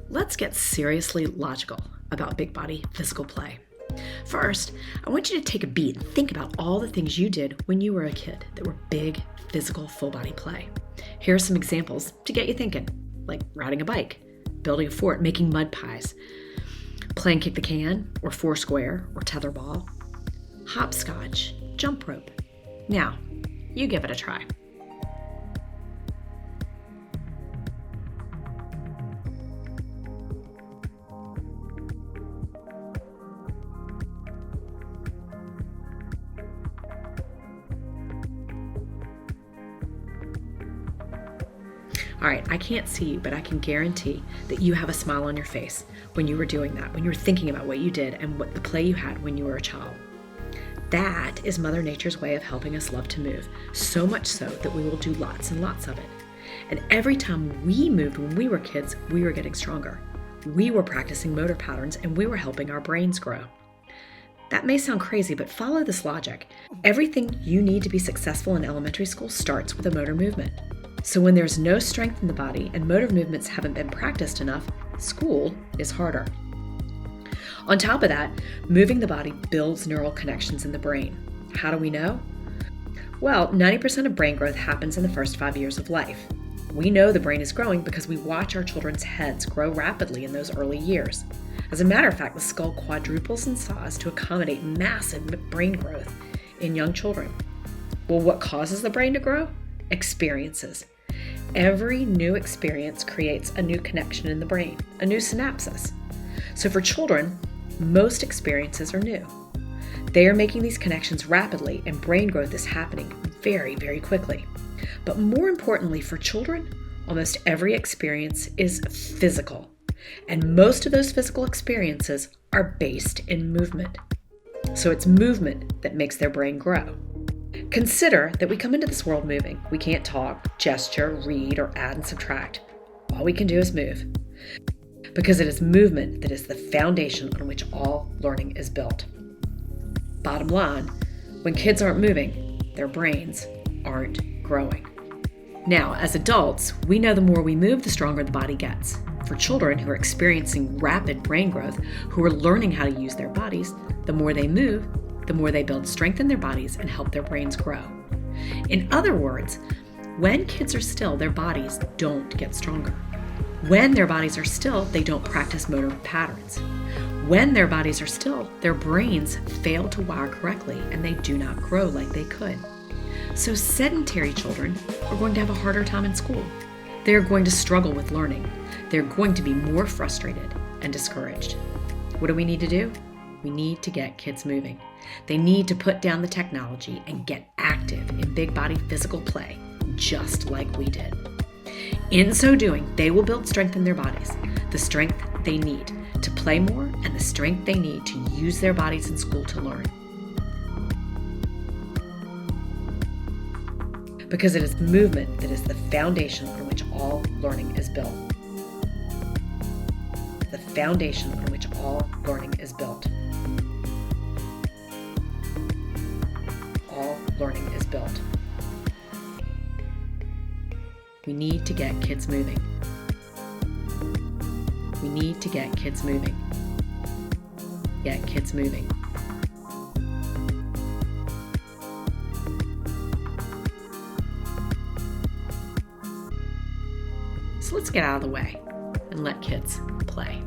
Let's get seriously logical about big body physical play. First, I want you to take a beat and think about all the things you did when you were a kid that were big, physical, full body play. Here are some examples to get you thinking, like riding a bike, building a fort, making mud pies, playing kick the can, or foursquare, or tetherball, hopscotch, jump rope. Now, you give it a try. All right, I can't see you, but I can guarantee that you have a smile on your face when you were doing that, when you were thinking about what you did and what the play you had when you were a child. That is Mother Nature's way of helping us love to move, so much so that we will do lots and lots of it. And every time we moved when we were kids, we were getting stronger. We were practicing motor patterns and we were helping our brains grow. That may sound crazy, but follow this logic. Everything you need to be successful in elementary school starts with a motor movement. So when there's no strength in the body and motor movements haven't been practiced enough, school is harder. On top of that, moving the body builds neural connections in the brain. How do we know? Well, 90% of brain growth happens in the first 5 years of life. We know the brain is growing because we watch our children's heads grow rapidly in those early years. As a matter of fact, the skull quadruples in size to accommodate massive brain growth in young children. Well, what causes the brain to grow? Experiences. Every new experience creates a new connection in the brain, a new synapsis. So for children, most experiences are new. They are making these connections rapidly and brain growth is happening very, very quickly. But more importantly, for children, almost every experience is physical. And most of those physical experiences are based in movement. So it's movement that makes their brain grow. Consider that we come into this world moving. We can't talk, gesture, read, or add and subtract. All we can do is move. Because it is movement that is the foundation on which all learning is built. Bottom line, when kids aren't moving, their brains aren't growing. Now, as adults, we know the more we move, the stronger the body gets. For children who are experiencing rapid brain growth, who are learning how to use their bodies, the more they move, the more they build strength in their bodies and help their brains grow. In other words, when kids are still, their bodies don't get stronger. When their bodies are still, they don't practice motor patterns. When their bodies are still, their brains fail to wire correctly and they do not grow like they could. So sedentary children are going to have a harder time in school. They're going to struggle with learning. They're going to be more frustrated and discouraged. What do we need to do? We need to get kids moving. They need to put down the technology and get active in big body physical play, just like we did. In so doing, they will build strength in their bodies, the strength they need to play more and the strength they need to use their bodies in school to learn. Because it is movement that is the foundation on which all learning is built. The foundation on which all learning is built. All learning is built. We need to get kids moving. We need to get kids moving. Get kids moving. So let's get out of the way and let kids play.